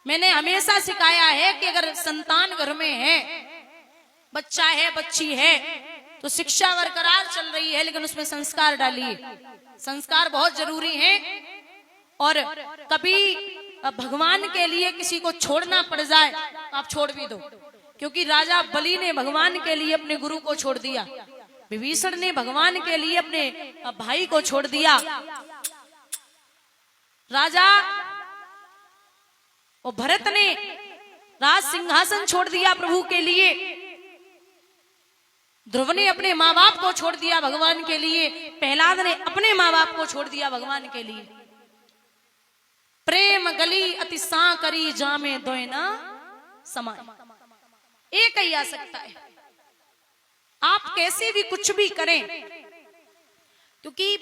मैंने हमेशा सिखाया है कि अगर संतान घर में है, बच्चा है, बच्ची है, तो शिक्षा बरकरार चल रही है, लेकिन उसमें संस्कार डालिए। संस्कार बहुत जरूरी है। और कभी भगवान के लिए किसी को छोड़ना पड़ जाए तो आप छोड़ भी दो, क्योंकि राजा बलि ने भगवान के लिए अपने गुरु को छोड़ दिया, विभीषण ने भगवान के लिए अपने भाई को छोड़ दिया। राजा और भरत ने राज सिंहासन छोड़ दिया प्रभु के लिए। ध्रुव ने अपने माँ बाप को छोड़ दिया भगवान के लिए। प्रहलाद ने अपने माँ बाप को छोड़ दिया भगवान के लिए। प्रेम गली अति सांकरी जामे दोयना समाए। एक ही आ सकता है। आप कैसे भी कुछ भी करें, क्योंकि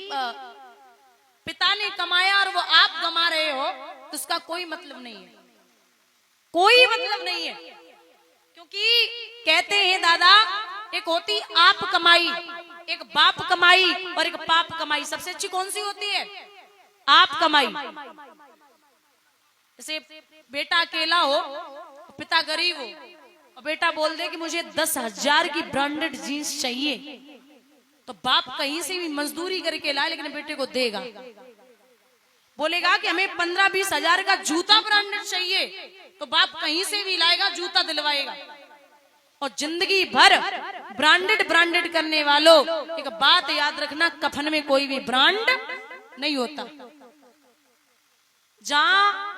पिता ने कमाया और वो आप कमा रहे हो तो उसका कोई मतलब नहीं है, कोई मतलब नहीं है। क्योंकि कहते हैं दादा, एक होती आप कमाई, एक बाप कमाई और एक पाप कमाई। सबसे अच्छी कौन सी होती है? आप कमाई। जैसे बेटा अकेला हो, पिता गरीब हो, और बेटा बोल दे कि मुझे 10,000 की ब्रांडेड जीन्स चाहिए, तो बाप कहीं से भी मजदूरी करके लाए, लेकिन बेटे को देगा। बोलेगा कि हमें 15-20 हजार का जूता ब्रांडेड चाहिए, तो बाप कहीं से भी लाएगा, जूता दिलवाएगा। और जिंदगी भर ब्रांडेड करने वालों, एक बात याद रखना, कफन में कोई भी ब्रांड नहीं होता। जहां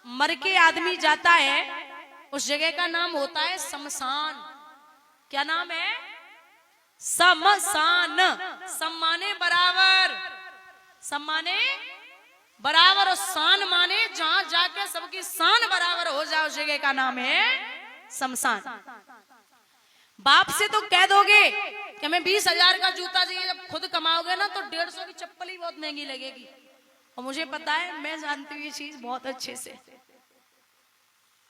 मर के आदमी जाता है उस जगह का नाम होता है शमशान। क्या नाम है? शमशान। सम्माने बराबर, सम्माने बराबर, और शान माने जहां जाके सबकी शान बराबर हो जाए, उस जगह का नाम है शमशान। बाप से तो कह दोगे कि हमें 20,000 का जूता चाहिए, जब खुद कमाओगे ना तो 150 की चप्पल ही बहुत महंगी लगेगी। और मुझे पता है, मैं जानती हूँ ये चीज बहुत अच्छे से।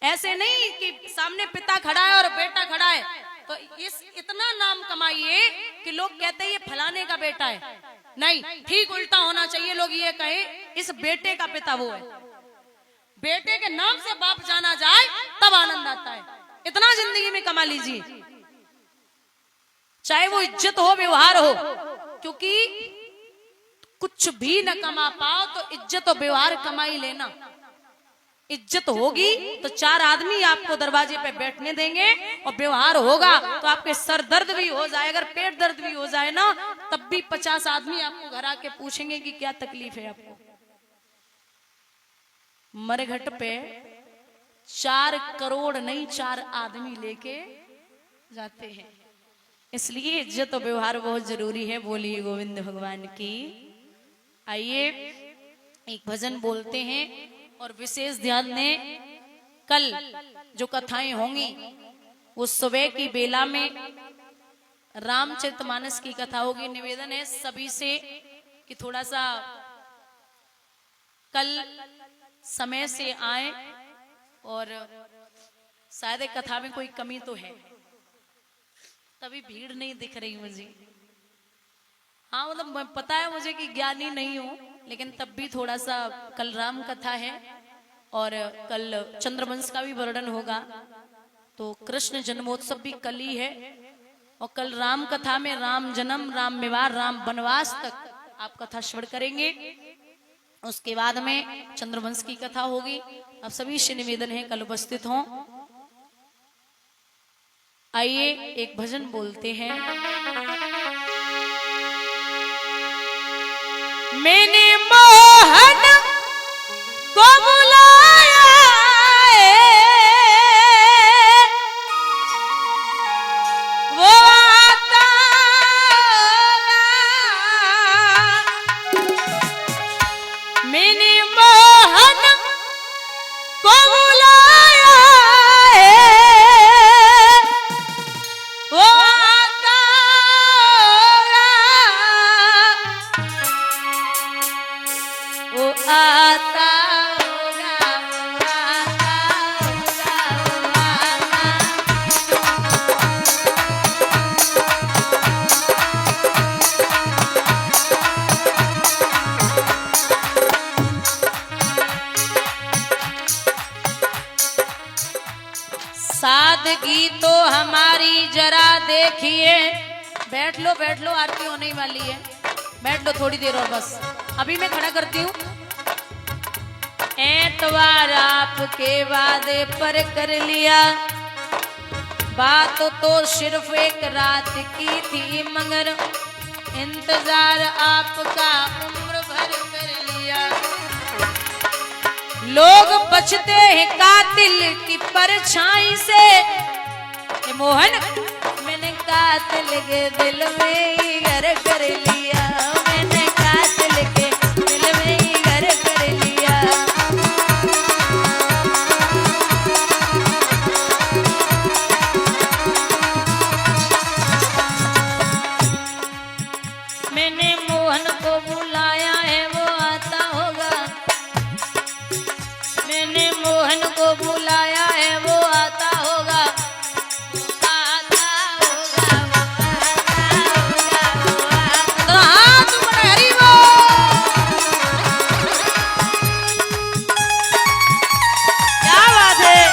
ऐसे नहीं कि सामने पिता खड़ा है और बेटा खड़ा है तो इतना नाम कमाइए कि लोग कहते हैं ये फलाने का बेटा है। नहीं, ठीक उल्टा होना चाहिए। लोग ये कहे इस बेटे का पिता वो है। बेटे के नाम से बाप जाना जाए तब आनंद आता है। इतना जिंदगी में कमा लीजिए, चाहे वो इज्जत हो, व्यवहार हो। क्योंकि कुछ भी न कमा पाओ तो इज्जत और व्यवहार कमा ही लेना। इज्जत होगी तो 4 आदमी आपको दरवाजे पे बैठने देंगे, और व्यवहार होगा तो आपके सर दर्द भी हो जाए, अगर पेट दर्द भी हो जाए ना, तब भी 50 आदमी आपको घर आके पूछेंगे कि क्या तकलीफ है आपको। मरघट पे 4 करोड़ नहीं, 4 आदमी लेके जाते हैं। इसलिए इज्जत और व्यवहार बहुत जरूरी है। बोलिए गोविंद भगवान की। आइए एक भजन बोलते हैं, और विशेष ध्यान दें, कल जो कथाएं होंगी वो सुबह की बेला में रामचरितमानस की कथा होगी। निवेदन है सभी से कि थोड़ा सा कल समय से आए, और शायद कथा में कोई कमी तो है, तभी भीड़ नहीं दिख रही मुझे। हाँ, मतलब पता है मुझे कि ज्ञानी नहीं हूं, लेकिन तब भी थोड़ा सा कल राम कथा है और कल चंद्रवंश का भी वर्णन होगा, तो कृष्ण जन्मोत्सव भी कल ही है। और कल राम कथा में राम जन्म, राम विवाह, राम वनवास तक आप कथा श्रवण करेंगे। उसके बाद में चंद्रवंश की कथा होगी। आप सभी से निवेदन है कल उपस्थित हों। आइए एक भजन बोलते हैं। मैंने मोहन को बुलाया, वो आता, मैंने मोहन को बुलाया, वो आता, वो आता सादगी तो हमारी जरा देखिए। बैठ लो, आरती होने ही वाली है, बैठ लो थोड़ी देर और बस। अभी मैं खड़ा करती हूँ। एतवार आपके वादे पर कर लिया, बात तो सिर्फ एक रात की थी, मगर इंतजार आपका उम्र भर कर लिया। लोग बचते हैं कातिल की परछाई से। ये मोहन, मैंने कातिल के दिल में ही घर कर लिया, मैंने कातिल के दिल में ही घर कर लिया। मैंने मोहन को बुलाया है, वो आता होगा। मैंने मोहन को बुलाया है, वो आता होगा, वो आता होगा, वो आता होगा, वो आता। तो हाथ ऊपर, हरि बोल। क्या बात है।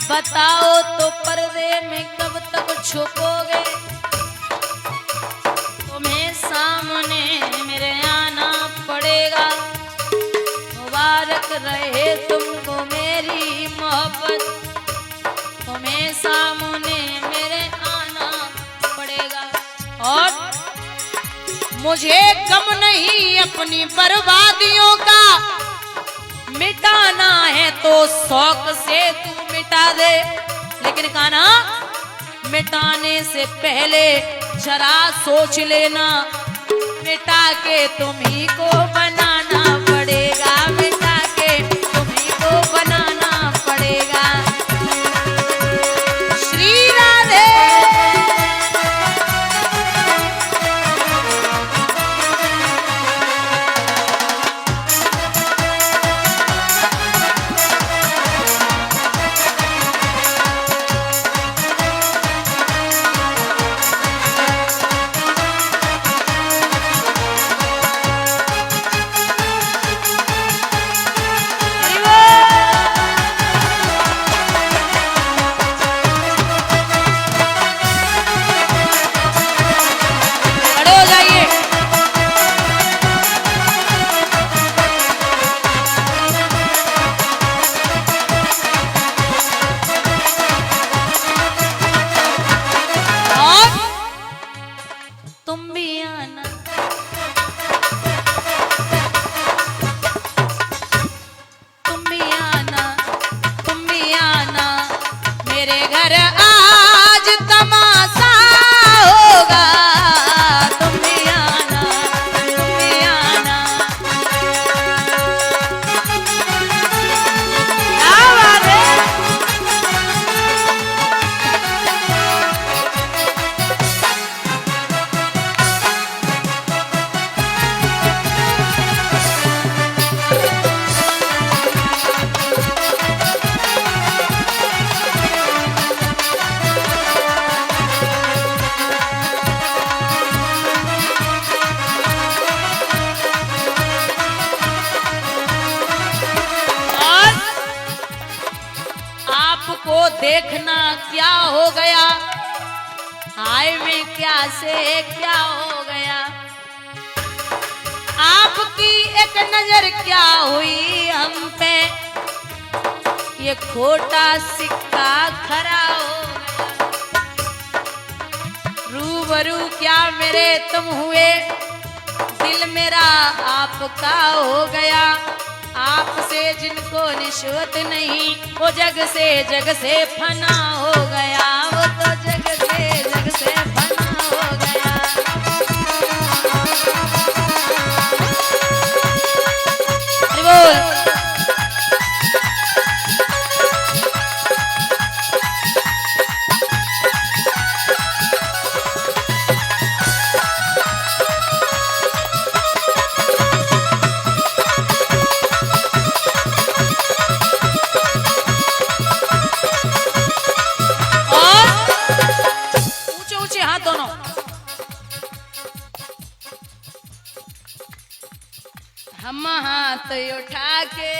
बताओ तो पर्दे में कब तक छुपोगे, तुम्हें सामने मेरे आना पड़ेगा। मुबारक रहे तुमको मेरी मोहब्बत, तुम्हें सामने मेरे आना पड़ेगा। और मुझे गम नहीं अपनी बर्बादियों का, मिटाना है तो शौक से तू मिटा दे। लेकिन कान्हा, मिटाने से पहले जरा सोच लेना, मिटा के तुम्ही को बनाना पड़ेगा, मिटा के तुम्ही को बनाना पड़ेगा। श्री राधे। देखना क्या हो गया, हाय में क्या से क्या हो गया। आपकी एक नजर क्या हुई हम पे, ये खोटा सिक्का खरा हो गया। रूबरू क्या मेरे तुम हुए, दिल मेरा आपका हो गया। आपसे जिनको निश्वत नहीं, वो जग से फना हो गया, वो तो जग से फना हो गया। हम हाथ उठा के